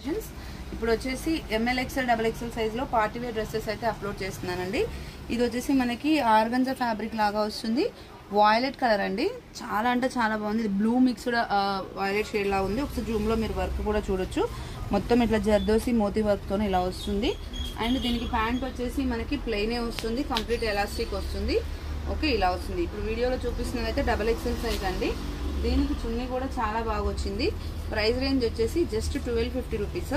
Fashions ఇప్పుడు వచ్చేసి M L XL double XL సైజ్లో పార్టీ వేర్ డ్రెస్సెస్ అయితే అప్లోడ్ చేస్తున్నానండి. ఇది వచ్చేసి మనకి ఆర్గంజా ఫ్యాబ్రిక్ లాగా వస్తుంది. వాయిలెట్ కలర్ అండి, చాలా అంటే చాలా బాగుంది. ఇది బ్లూ మిక్స్డ్ వాయిలెట్ షేడ్ లా ఉంది. ఒకసారి జూమ్లో మీరు వర్క్ కూడా చూడొచ్చు. మొత్తం ఇట్లా జర్దోసి మోతీ వర్క్తో ఇలా వస్తుంది. అండ్ దీనికి ప్యాంట్ వచ్చేసి మనకి ప్లెయినే వస్తుంది, కంప్లీట్ ఎలాస్టిక్ వస్తుంది. ఓకే, ఇలా వస్తుంది. ఇప్పుడు వీడియోలో చూపిస్తున్నది అయితే డబల్ ఎక్స్ఎల్ సైజ్ అండి. దీనికి చున్నీ కూడా చాలా బాగా వచ్చింది. ప్రైస్ రేంజ్ వచ్చేసి just 1250 rupees.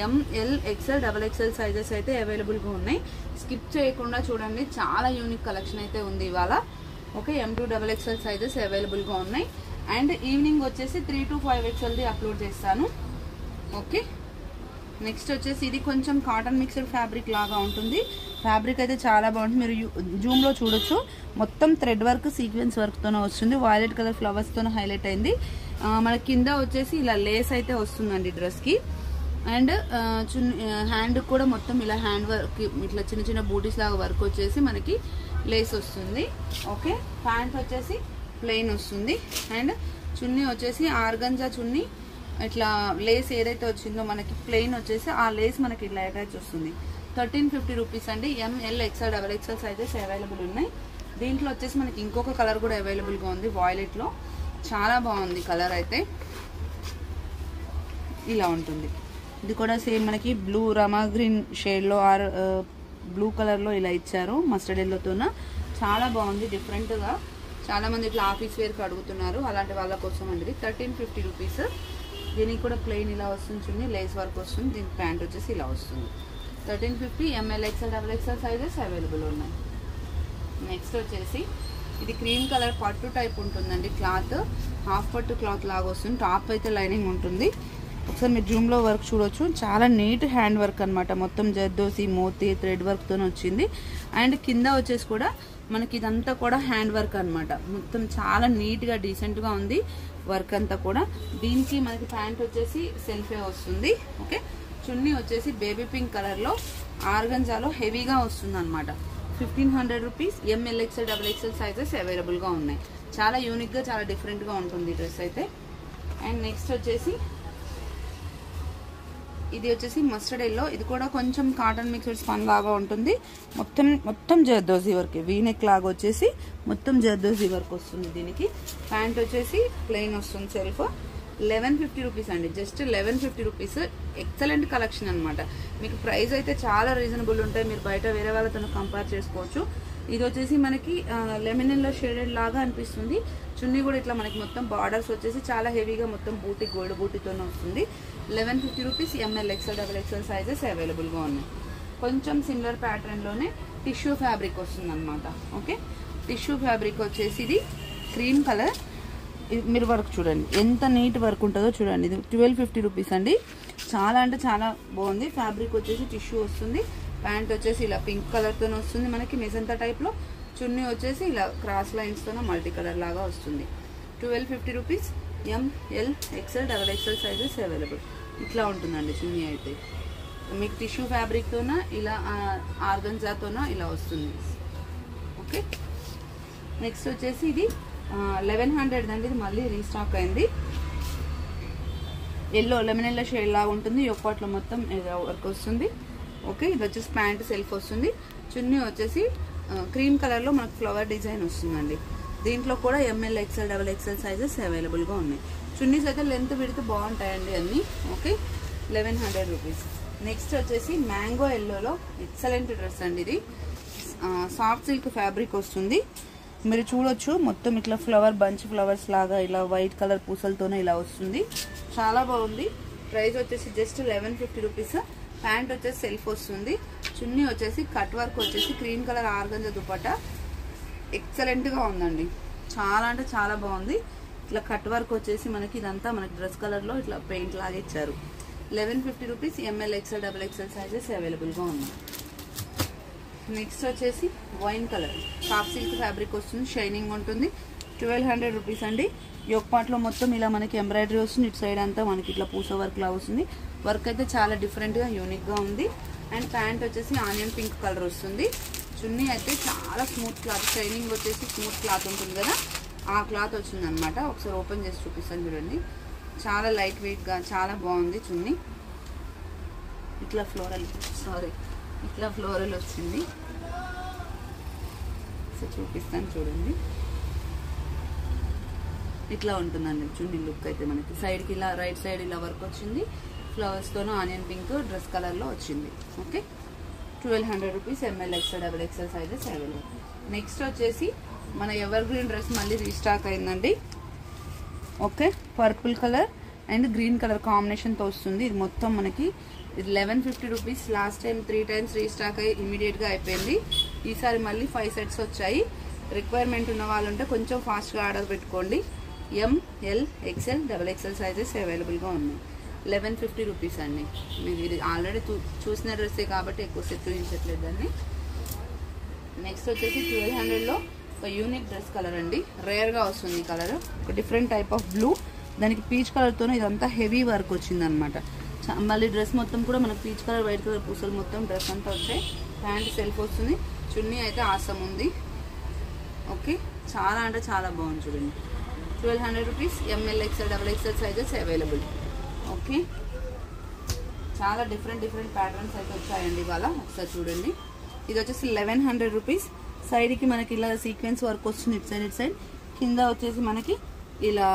M L XL double XL sizes అయితే అవైలబుల్గా ఉన్నాయి. స్కిప్ చేయకుండా చూడండి, చాలా యూనిక్ కలెక్షన్ అయితే ఉంది ఇవాళ. Okay, M2 double XL sizes అవైలబుల్గా ఉన్నాయి. అండ్ ఈవినింగ్ వచ్చేసి 3 to 5 XLది అప్లోడ్ చేస్తాను. ఓకే, నెక్స్ట్ వచ్చేసి ఇది కొంచెం కాటన్ మిక్స్డ్ ఫ్యాబ్రిక్ లాగా ఉంటుంది. ఫ్యాబ్రిక్ అయితే చాలా బాగుంటుంది. మీరు జూమ్లో చూడొచ్చు. మొత్తం థ్రెడ్ వర్క్ సీక్వెన్స్ వర్క్తోనే వస్తుంది. వైలెట్ కలర్ ఫ్లవర్స్తోనే హైలైట్ అయింది. మన కింద వచ్చేసి ఇలా లేస్ అయితే వస్తుందండి డ్రెస్కి. అండ్ హ్యాండ్ కూడా మొత్తం ఇలా హ్యాండ్ వర్క్, ఇట్లా చిన్న చిన్న బూటీస్ లాగా వర్క్ వచ్చేసి మనకి లేస్ వస్తుంది. ఓకే, ప్యాంట్ వచ్చేసి ప్లెయిన్ వస్తుంది. అండ్ చున్నీ వచ్చేసి ఆర్గంజా చున్నీ, ఇట్లా లేస్ ఏదైతే వచ్చిందో మనకి ప్లెయిన్ వచ్చేసి ఆ లేస్ మనకి ఇట్లా అటాచ్ వస్తుంది. 1350 రూపీస్ అండి. M L XL double XL sizes available ఉన్నాయి. దీంట్లో వచ్చేసి మనకి ఇంకొక కలర్ కూడా అవైలబుల్గా ఉంది, వాయిలెట్లో. చాలా బాగుంది కలర్ అయితే. ఇలా ఉంటుంది. ఇది కూడా సేమ్ మనకి బ్లూ రమా గ్రీన్ షేడ్లో ఆర్ బ్లూ కలర్లో ఇలా ఇచ్చారు, మస్టర్డ్ ఎల్లోతోన. చాలా బాగుంది, డిఫరెంట్గా. చాలామంది ఇట్లా ఆఫీస్ వేర్కి అడుగుతున్నారు, అలాంటి వాళ్ళ కోసం అండి. 1350 రూపీస్. దీనికి కూడా ప్లెయిన్ ఇలా వస్తుంది చూడండి, లేస్ వర్క్ వస్తుంది. దీనికి ప్యాంట్ వచ్చేసి ఇలా వస్తుంది. 1350. M L XL double XL sizes available ఉన్నాయి. నెక్స్ట్ వచ్చేసి ఇది క్రీమ్ కలర్ పట్టు టైప్ ఉంటుందండి. క్లాత్ హాఫ్ పట్టు క్లాత్ లాగా వస్తుంది. టాప్ అయితే లైనింగ్ ఉంటుంది. ఒకసారి మీరు జూమ్లో వర్క్ చూడొచ్చు. చాలా నీట్ హ్యాండ్ వర్క్ అనమాట. మొత్తం జర్దోసి మోతీ థ్రెడ్ వర్క్తో వచ్చింది. అండ్ కింద వచ్చేసి కూడా మనకి ఇదంతా కూడా హ్యాండ్ వర్క్ అనమాట. మొత్తం చాలా నీట్గా డీసెంట్గా ఉంది వర్క్ అంతా కూడా. దీనికి మనకి ప్యాంట్ వచ్చేసి సెల్ఫే వస్తుంది. ఓకే, చున్నీ వచ్చేసి బేబీ పింక్ కలర్లో ఆర్గంజాలో హెవీగా వస్తుంది అనమాట. 1500 rupees. M L XL double XL sizes అవైలబుల్గా ఉన్నాయి. చాలా యూనిక్గా, చాలా డిఫరెంట్గా ఉంటుంది డ్రెస్ అయితే. అండ్ నెక్స్ట్ వచ్చేసి ఇది వచ్చేసి మస్టర్డ్ ఎల్లో. ఇది కూడా కొంచెం కాటన్ మిక్స్డ్ స్పన్ లాగా ఉంటుంది. మొత్తం జర్దోజీ వర్క్, వీనెక్ లాగా వచ్చేసి మొత్తం జర్దోజీ వర్క్ వస్తుంది. దీనికి ప్యాంట్ వచ్చేసి ప్లెయిన్ వస్తుంది. సెల్ఫ్ 1150 రూపీస్ అండి. Just 1150 rupees. ఎక్సలెంట్ కలెక్షన్ అనమాట. మీకు ప్రైస్ అయితే చాలా రీజనబుల్ ఉంటాయి. మీరు బయట వేరే వాళ్ళతో కంపేర్ చేసుకోవచ్చు. ఇది వచ్చేసి మనకి లెమన్ ఎల్లో షేడెడ్ లాగా అనిపిస్తుంది. చున్నీ కూడా ఇట్లా మనకి మొత్తం బార్డర్స్ వచ్చేసి చాలా హెవీగా మొత్తం బూటీ, గోల్డ్ బూటీతోనే వస్తుంది. 1150 rupees. M L XL double XL sizes అవైలబుల్గా ఉన్నాయి. కొంచెం సిమిలర్ ప్యాటర్న్లోనే టిష్యూ ఫ్యాబ్రిక్ వస్తుంది అనమాట. ఓకే, టిష్యూ ఫ్యాబ్రిక్ వచ్చేసి ఇది క్రీమ్ కలర్. మీరు వర్క్ చూడండి, ఎంత నీట్ వర్క్ ఉంటుందో చూడండి. ఇది 1250 రూపీస్ అండి. చాలా అంటే చాలా బాగుంది. ఫ్యాబ్రిక్ వచ్చేసి టిష్యూ వస్తుంది. ప్యాంట్ వచ్చేసి ఇలా పింక్ కలర్తో వస్తుంది మనకి మెజంతా టైప్లో. చున్నీ వచ్చేసి ఇలా క్రాస్ లైన్స్తో మల్టీ కలర్ లాగా వస్తుంది. 1250 rupees. M L XL double XL sizes available. ఇట్లా ఉంటుందండి చున్నీ అయితే. మీకు టిష్యూ ఫ్యాబ్రిక్తోన ఇలా ఆర్గంజాతోన ఇలా వస్తుంది. ఓకే, నెక్స్ట్ వచ్చేసి ఇది 1100 అండి. ఇది మళ్ళీ రీస్టాక్ అయింది. ఎల్లో, లెమన్ ఎల్లో షేడ్ లాగా ఉంటుంది. యొక్కట్లో మొత్తం వర్క్ వస్తుంది. ఓకే, ఇది వచ్చేసి ప్యాంట్ సెల్ఫ్ వస్తుంది. చున్నీ వచ్చేసి క్రీమ్ కలర్లో మనకు ఫ్లవర్ డిజైన్ వస్తుందండి. దీంట్లో కూడా M L XL double XL sizes అవైలబుల్గా ఉన్నాయి. చున్నీస్ అయితే లెంత్ విడితే బాగుంటాయండి అన్నీ. Okay, 1100 rupees. నెక్స్ట్ వచ్చేసి మ్యాంగో ఎల్లోలో ఎక్సలెంట్ డ్రెస్ అండి. ఇది సాఫ్ట్ సిల్క్ ఫ్యాబ్రిక్ వస్తుంది. మీరు చూడొచ్చు, మొత్తం ఇట్లా ఫ్లవర్ బంచ్ ఫ్లవర్స్ లాగా ఇలా వైట్ కలర్ పూసలతోనే ఇలా వస్తుంది. చాలా బాగుంది. ప్రైస్ వచ్చేసి జస్ట్ 1150 రూపీస్. ప్యాంట్ వచ్చేసి సెల్ఫ్ వస్తుంది. చున్నీ వచ్చేసి కట్ వర్క్ వచ్చేసి క్రీమ్ కలర్ ఆర్గంజా దుపట్టా. ఎక్సలెంట్గా ఉందండి. చాలా అంటే చాలా బాగుంది. ఇట్లా కట్ వర్క్ వచ్చేసి మనకి ఇదంతా మనకి డ్రెస్ కలర్లో ఇట్లా పెయింట్ లాగా ఇచ్చారు. 1150 rupees. M L XL double XL sizes అవైలబుల్గా ఉన్నాయి. నెక్స్ట్ వచ్చేసి wine colour soft silk fabric వస్తుంది. షైనింగ్ ఉంటుంది. 1200 రూపీస్ అండి. యోక్ పార్ట్లో మొత్తం ఇలా మనకి ఎంబ్రాయిడరీ వస్తుంది. ఇటు సైడ్ అంతా మనకి ఇట్లా పూస వర్క్ లా వస్తుంది. వర్క్ అయితే చాలా డిఫరెంట్గా యూనిక్గా ఉంది. అండ్ ప్యాంట్ వచ్చేసి ఆనియన్ పింక్ కలర్ వస్తుంది. చున్నీ అయితే చాలా స్మూత్ క్లాత్, షైనింగ్ వచ్చేసి స్మూత్ క్లాత్ ఉంటుంది కదా, ఆ క్లాత్ వచ్చిందనమాట. ఒకసారి ఓపెన్ చేసి చూపిస్తాను చూడండి. చాలా లైట్ వెయిట్గా చాలా బాగుంది చున్నీ. ఇట్లా ఫ్లోరల్ వచ్చింది. సో చూపిస్తాను చూడండి. ఇట్లా ఉంటుందండి చున్నీ లుక్ అయితే మనకి. సైడ్కి ఇలా రైట్ సైడ్ ఇలా వర్క్ వచ్చింది. ఫ్లవర్స్తోనూ ఆనియన్ పింక్ డ్రెస్ కలర్లో వచ్చింది. Okay, 1200 rupees. ML XL XXL sizes available. Next వచ్చేసి మన ఎవర్ గ్రీన్ డ్రెస్ మళ్ళీ రీస్టాక్ అయిందండి. Okay, purple colour and green colour కాంబినేషన్తో వస్తుంది. ఇది మొత్తం మనకి 1150 rupees. Last time 3 times restock అయ్యి ఇమీడియట్గా అయిపోయింది. ఈసారి మళ్ళీ 5 సెట్స్ వచ్చాయి. రిక్వైర్మెంట్ ఉన్న వాళ్ళు ఉంటే కొంచెం ఫాస్ట్గా ఆర్డర్ పెట్టుకోండి. ML XL XXL సైజెస్ అవైలబుల్గా ఉన్నాయి. 1150 రూపీస్ అండి. మీరు ఇది ఆల్రెడీ చూసిన డ్రెస్సే కాబట్టి ఎక్కువ సెట్ చూపించట్లేదు దాన్ని. నెక్స్ట్ వచ్చేసి 1200లో ఒక యూనిక్ డ్రెస్ కలర్ అండి. రేర్గా వస్తుంది ఈ కలర్. ఒక డిఫరెంట్ టైప్ ఆఫ్ బ్లూ, దానికి పీచ్ కలర్తోనే ఇదంతా హెవీ వర్క్ వచ్చిందనమాట. మళ్ళీ డ్రెస్ మొత్తం కూడా మనకు పీచ్ కలర్ వైట్ కలర్ పూసలు మొత్తం డ్రెస్ అంతా వచ్చాయి. ప్యాంట్ సెల్ఫ్ వస్తుంది. చున్నీ అయితే ఆసం ఉంది. ఓకే, చాలా అంటే చాలా బాగుంది చూడండి. 1200 rupees. ML XL XXL sizes available. Okay, చాలా డిఫరెంట్ ప్యాటర్న్స్ అయితే వచ్చాయండి ఇవాళ. ఒకసారి చూడండి. ఇది వచ్చేసి 1100 రూపీస్. సైడ్కి మనకి ఇలా సీక్వెన్స్ వర్క్ వస్తుంది. ఇటు సైడ్ కింద వచ్చేసి మనకి ఇలా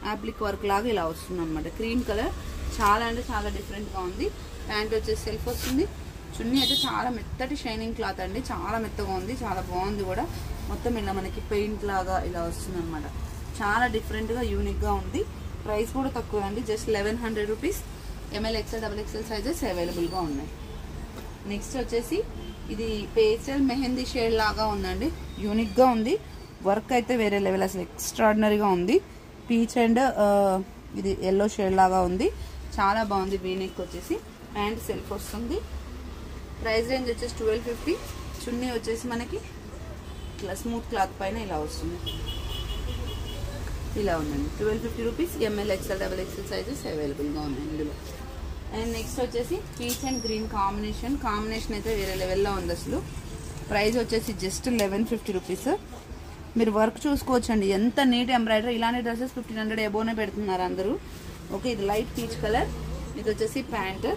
యాప్లిక్ వర్క్ లాగా ఇలా వస్తుంది అనమాట. క్రీమ్ కలర్, చాలా అంటే చాలా డిఫరెంట్గా ఉంది. ప్యాంట్ వచ్చేసి సెల్ఫ్ వస్తుంది. చున్నీ అయితే చాలా మెత్తటి షైనింగ్ క్లాత్ అండి. చాలా మెత్తగా ఉంది, చాలా బాగుంది కూడా. మొత్తం ఇలా మనకి పెయింట్ లాగా ఇలా వస్తుంది అనమాట. చాలా డిఫరెంట్గా యూనిక్గా ఉంది. ప్రైస్ కూడా తక్కువ అండి, just 1100 rupees. ML XL XXL sizes అవైలబుల్గా ఉన్నాయి. నెక్స్ట్ వచ్చేసి ఇది పేస్టల్ మెహందీ షేడ్ లాగా ఉందండి. యూనిక్గా ఉంది. వర్క్ అయితే వేరే లెవెల్, అసలు ఎక్స్ట్రాడినరీగా ఉంది. పీచ్ అండ్ ఇది ఎల్లో షేడ్ లాగా ఉంది. చాలా బాగుంది. వీనెక్ వచ్చేసి ప్యాంట్ సెల్ఫ్ వస్తుంది. ప్రైస్ రేంజ్ వచ్చేసి 1250. చున్నీ వచ్చేసి మనకి ఇట్లా స్మూత్ క్లాత్ పైన ఇలా వస్తుంది. ఇలా ఉందండి. 1250 rupees. ML XL XXL sizes అవైలబుల్గా ఉన్నాయి ఇందులో. అండ్ నెక్స్ట్ వచ్చేసి పీచ్ అండ్ గ్రీన్ కాంబినేషన్ అయితే వేరే లెవెల్లో ఉంది అసలు. ప్రైస్ వచ్చేసి జస్ట్ 1150 రూపీస్. మీరు వర్క్ చూసుకోవచ్చండి, ఎంత నీట్ ఎంబ్రాయిడరీ. ఇలాంటి డ్రెస్సెస్ 1500 ఎబోనే పెడుతున్నారు అందరూ. ఓకే, ఇది లైట్ పీచ్ కలర్. ఇది వచ్చేసి ప్యాంట్.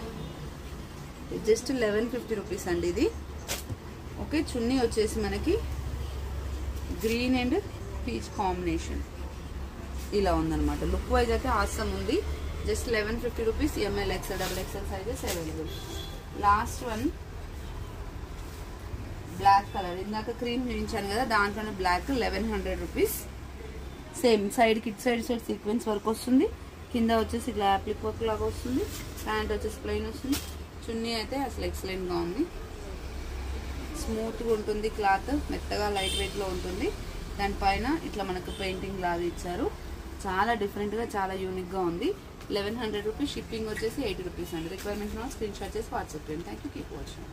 జస్ట్ 1150 రూపీస్ అండి ఇది. ఓకే, చున్నీ వచ్చేసి మనకి గ్రీన్ అండ్ పీచ్ కాంబినేషన్ ఇలా ఉందన్నమాట. లుక్ వైజ్ అయితే ఆసమ్ ఉంది. Just 1150 rupees. ML XL XXL sizes available. Last one black colour. ఇందాక క్రీమ్ చూపించాను కదా, దాంట్లోనే బ్లాక్. 1100 రూపీస్. సేమ్ సైడ్కి ఇటు సైడ్ సీక్వెన్స్ వర్క్ వస్తుంది. కింద వచ్చేసి ఇట్లా యాప్లిక్ వర్క్ లాగా వస్తుంది. ప్యాంట్ వచ్చేసి ప్లెయిన్ వస్తుంది. చున్నీ అయితే అసలు ఎక్సలెంట్గా ఉంది. స్మూత్గా ఉంటుంది క్లాత్, మెత్తగా లైట్ వెయిట్లో ఉంటుంది. దానిపైన ఇట్లా మనకు పెయింటింగ్ లాగా ఇచ్చారు. చాలా డిఫరెంట్గా చాలా యూనిక్గా ఉంది. 1100 రూపీస్. షిప్పింగ్ వచ్చేసి 80 రూపీస్ అండి. రిక్వైర్మెంట్ స్క్రీన్ షాట్ చేసి వాట్సాప్ చేయండి. Thank you. Keep watching.